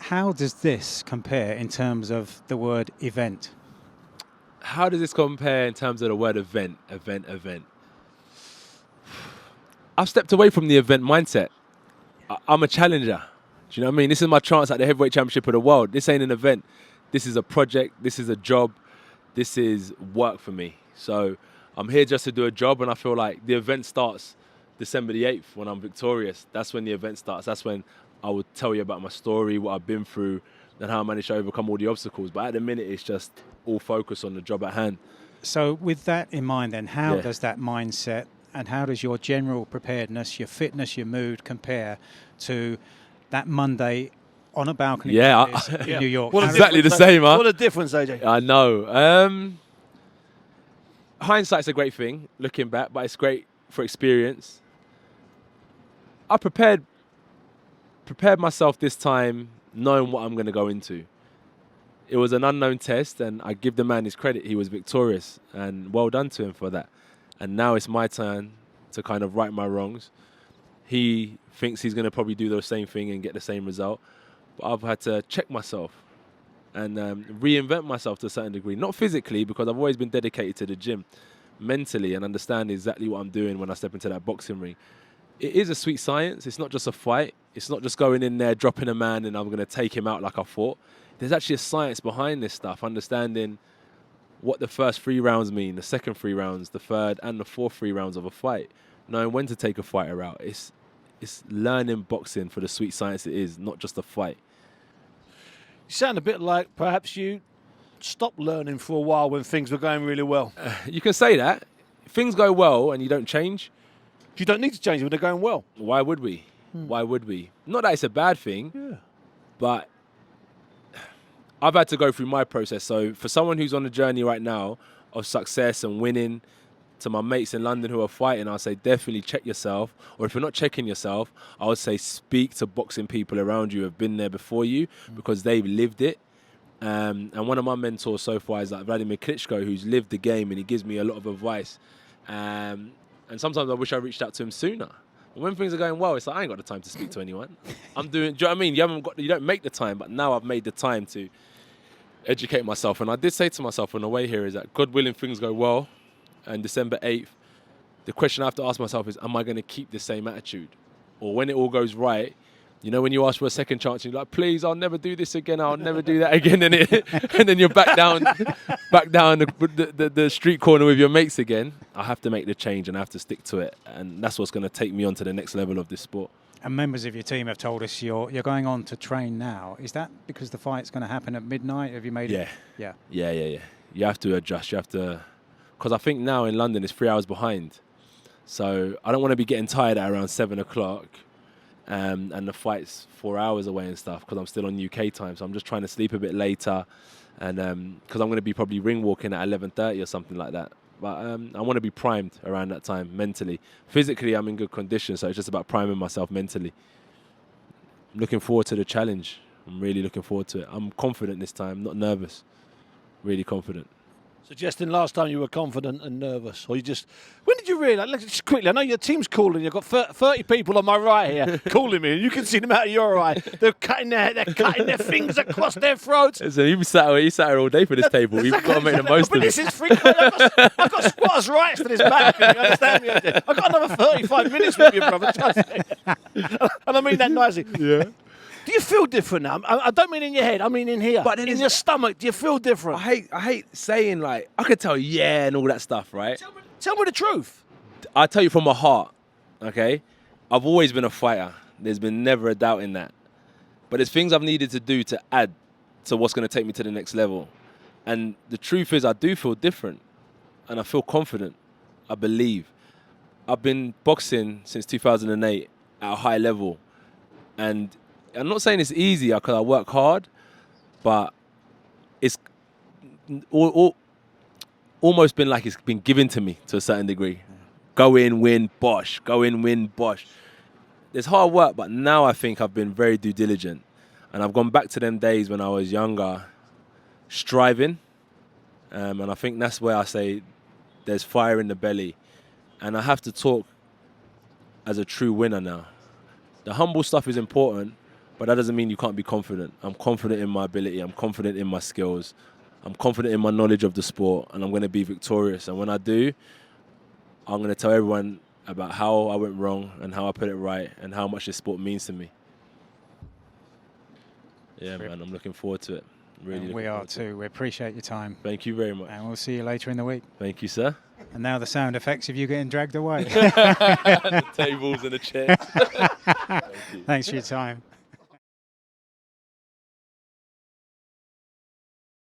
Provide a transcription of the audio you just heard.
How does this compare in terms of the word event? How does this compare in terms of the word event? I've stepped away from the event mindset. I'm a challenger. Do you know what I mean? This is my chance at the heavyweight championship of the world. This ain't an event. This is a project. This is a job. This is work for me. So I'm here just to do a job, and I feel like the event starts December the 8th when I'm victorious. That's when the event starts. That's when I will tell you about my story, what I've been through, and how I managed to overcome all the obstacles. But at the minute, it's just all focus on the job at hand. So with that in mind then, how does that mindset and how does your general preparedness, your fitness, your mood compare to that Monday on a balcony in New York? Exactly the same, huh? What a difference, AJ. I know. Hindsight's a great thing, looking back, but it's great for experience. I prepared myself this time knowing what I'm going to go into. It was an unknown test, and I give the man his credit. He was victorious, and well done to him for that. And now it's my turn to kind of right my wrongs. He thinks he's going to probably do the same thing and get the same result. But I've had to check myself and reinvent myself to a certain degree. Not physically, because I've always been dedicated to the gym. Mentally, and understand exactly what I'm doing when I step into that boxing ring. It is a sweet science. It's not just a fight. It's not just going in there, dropping a man, and I'm going to take him out like I thought. There's actually a science behind this stuff, understanding what the first 3 rounds mean, the second 3 rounds, the third and the fourth 3 rounds of a fight, knowing when to take a fighter out. It's learning boxing for the sweet science it is, not just a fight. You sound a bit like perhaps you stopped learning for a while when things were going really well. You can say that. If things go well and you don't change, you don't need to change when they're going well. Why would we? Why would we? Not that it's a bad thing, but I've had to go through my process. So for someone who's on a journey right now of success and winning, to my mates in London who are fighting, I'll say definitely check yourself. Or if you're not checking yourself, I would say speak to boxing people around you who have been there before you because they've lived it. And one of my mentors so far is like Wladimir Klitschko, who's lived the game, and he gives me a lot of advice. And sometimes I wish I reached out to him sooner. But when things are going well, it's like I ain't got the time to speak to anyone. I'm doing. Do you know what I mean? You don't make the time, but now I've made the time to educate myself. And I did say to myself on the way here is that God willing things go well, and December 8th, the question I have to ask myself is, am I going to keep the same attitude? Or when it all goes right, you know, when you ask for a second chance, you're like, please, I'll never do this again. I'll never do that again. And then you're back down the street corner with your mates again. I have to make the change and I have to stick to it. And that's what's going to take me on to the next level of this sport. And members of your team have told us you're going on to train now. Is that because the fight's going to happen at midnight? Have you made it? Yeah. You have to adjust. You have to, because I think now in London it's 3 hours behind. So I don't want to be getting tired at around 7 o'clock. And the fight's 4 hours away and stuff because I'm still on UK time. So I'm just trying to sleep a bit later, and because I'm going to be probably ring walking at 11:30 or something like that. But I want to be primed around that time mentally. Physically, I'm in good condition, so it's just about priming myself mentally. I'm looking forward to the challenge. I'm really looking forward to it. I'm confident this time, not nervous. Really confident. Suggesting last time you were confident and nervous, or you just... When did you realise? Let's just quickly, I know your team's calling. You've got 30 people on my right here calling me, and you can see them out of your eye. They're cutting their fingers across their throats. So you sat here all day for this table. You've got to make the most of it. This is freaking... I've got squatters' rights to this back. You understand me? I've got another 35 minutes with you, brother. And I mean that nicely. Yeah. Do you feel different now? I don't mean in your head. I mean in here. But in your stomach, do you feel different? I hate saying, like, I could tell you, yeah, and all that stuff, right? Tell me the truth. I tell you from my heart, okay? I've always been a fighter. There's been never a doubt in that. But there's things I've needed to do to add to what's going to take me to the next level. And the truth is I do feel different. And I feel confident. I believe. I've been boxing since 2008 at a high level. And I'm not saying it's easy because I work hard, but it's almost been like it's been given to me to a certain degree. Go in, win, bosh. Go in, win, bosh. There's hard work, but now I think I've been very due diligent. And I've gone back to them days when I was younger, striving. And I think that's where I say there's fire in the belly. And I have to talk as a true winner now. The humble stuff is important, But that doesn't mean you can't be confident. I'm confident in my ability. I'm confident in my skills. I'm confident in my knowledge of the sport, and I'm going to be victorious. And when I do, I'm going to tell everyone about how I went wrong and how I put it right and how much this sport means to me. Yeah, man, I'm looking forward to it. Really, we are too. We appreciate your time. Thank you very much. And we'll see you later in the week. Thank you, sir. And now the sound effects of you getting dragged away. The tables and the chairs. Thanks for your time.